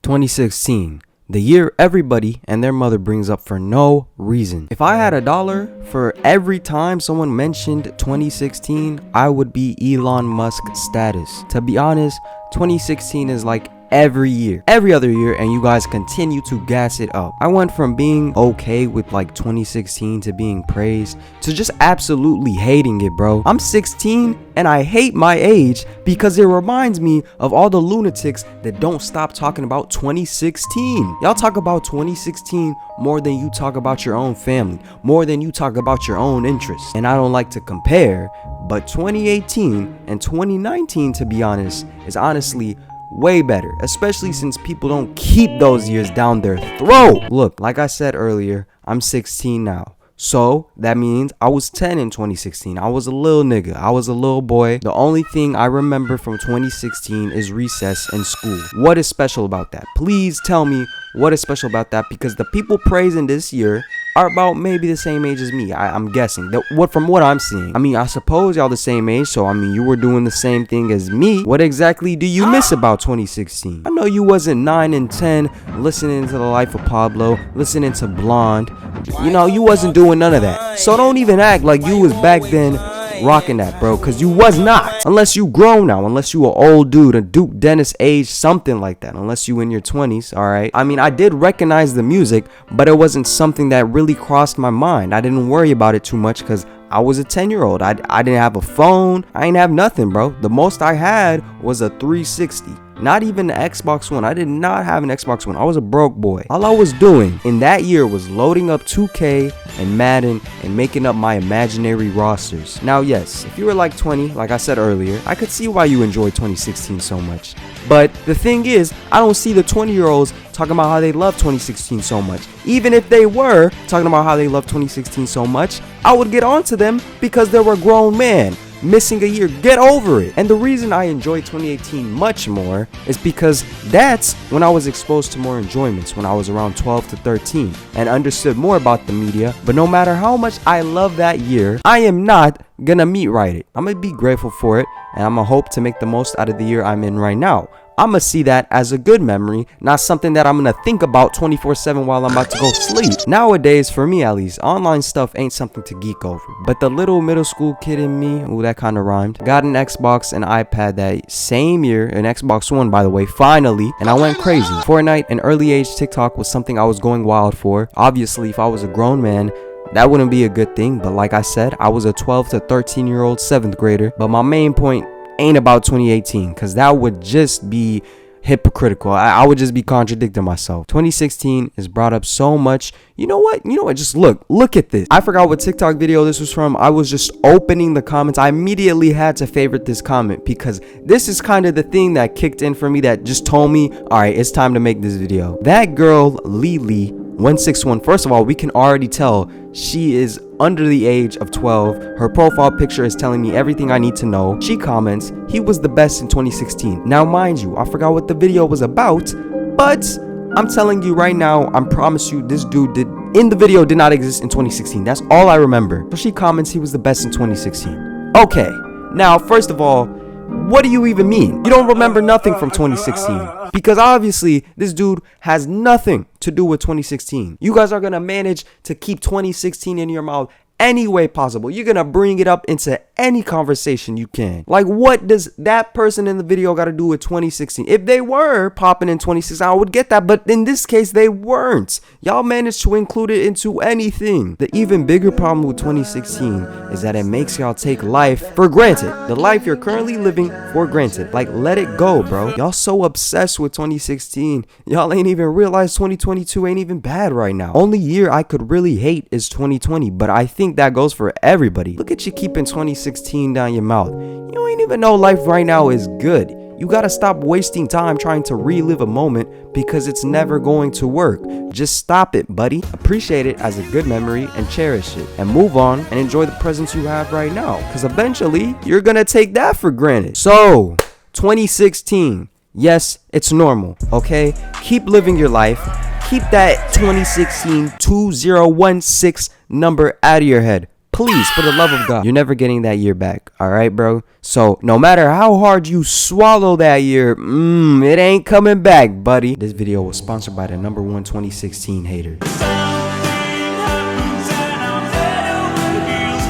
2016, the year everybody and their mother brings up for no reason. If I had $1 for every time someone mentioned 2016, I would be Elon Musk status. To be honest, 2016 is like every other year, and you guys continue to gas it up. I went from being okay with like 2016 to being praised to just absolutely hating it, bro. I'm 16 and I hate my age because it reminds me of all the lunatics that don't stop talking about 2016. Y'all talk about 2016 more than you talk about your own family, more than you talk about your own interests. And I don't like to compare, but 2018 and 2019, to be honest, is honestly way better, especially since people don't keep those years down their throat. Look, like I said earlier, I'm 16 now. So that means I was 10 in 2016. I was a little nigga. I was a little boy. The only thing I remember from 2016 is recess and school. What is special about that? Please tell me what is special about that, because the people praising this year are about maybe the same age as me. I'm guessing from what I'm seeing. I mean, I suppose y'all the same age, so I mean, you were doing the same thing as me. What exactly do you miss about 2016? I know you wasn't 9 and 10 listening to The Life of Pablo, listening to Blonde. You know, you wasn't doing none of that. So don't even act like you was back then rocking that, bro, because you was not. Unless you grown now, unless you an old dude, a Duke Dennis age, something like that. Unless you in your 20s, all right? I mean, I did recognize the music, but it wasn't something that really crossed my mind. I didn't worry about it too much because I was a 10-year-old. I didn't have a phone. I ain't have nothing, bro. The most I had was a 360. Not even the Xbox One. I did not have an Xbox One. I was a broke boy. All I was doing in that year was loading up 2K and Madden and making up my imaginary rosters. Now, yes, if you were like 20, like I said earlier, I could see why you enjoyed 2016 so much. But the thing is, I don't see the 20-year-olds talking about how they love 2016 so much. Even if they were talking about how they love 2016 so much, I would get on to them because they were a grown man missing a year. Get over it. And the reason I enjoyed 2018 much more is because that's when I was exposed to more enjoyments, when I was around 12 to 13 and understood more about the media. But no matter how much I love that year, I am not gonna meet right it. I'm gonna be grateful for it, and I'm gonna hope to make the most out of the year I'm in right now. I'm gonna see that as a good memory, not something that I'm gonna think about 24/7 while I'm about to go sleep. Nowadays, for me at least, online stuff ain't something to geek over. But the little middle school kid in me, ooh, that kind of rhymed, got an Xbox and iPad that same year, an Xbox One, by the way, finally, and I went crazy. Fortnite and early age TikTok was something I was going wild for. Obviously, if I was a grown man, that wouldn't be a good thing, but like I said, I was a 12 to 13-year-old 7th grader. But my main point ain't about 2018, because that would just be hypocritical. I would just be contradicting myself. 2016 is brought up so much. You know what? Just look at this. I forgot what TikTok video this was from. I was just opening the comments. I immediately had to favorite this comment because this is kind of the thing that kicked in for me, that just told me, all right, it's time to make this video. That girl, Lily 161, first of all, we can already tell she is under the age of 12. Her profile picture is telling me everything I need to know. She comments, he was the best in 2016. Now, mind you, I forgot what the video was about, but I'm telling you right now, I promise you, this dude did not exist in 2016. That's all I remember. So she comments he was the best in 2016. Okay, now, first of all, what do you even mean? You don't remember nothing from 2016. Because obviously, this dude has nothing to do with 2016. You guys are going to manage to keep 2016 in your mouth any way possible. You're going to bring it up into any conversation you can. Like, what does that person in the video got to do with 2016? If they were popping in 2016, I would get that. But in this case, they weren't. Y'all managed to include it into anything. The even bigger problem with 2016 is that it makes y'all take life for granted. The life you're currently living for granted. Like, let it go, bro. Y'all so obsessed with 2016. Y'all ain't even realized 2022 ain't even bad right now. Only year I could really hate is 2020, but I think that goes for everybody. Look at you keeping 2016 down your mouth. You don't even know life right now is good. You gotta stop wasting time trying to relive a moment because it's never going to work. Just stop it, buddy. Appreciate it as a good memory and cherish it. And move on and enjoy the presents you have right now. Because eventually, you're gonna take that for granted. So, 2016. Yes, it's normal, okay? Keep living your life. Keep that 2016 2016 number out of your head. Please, for the love of God, you're never getting that year back. All right, bro? So no matter how hard you swallow that year, it ain't coming back, buddy. This video was sponsored by the #1 2016 hater.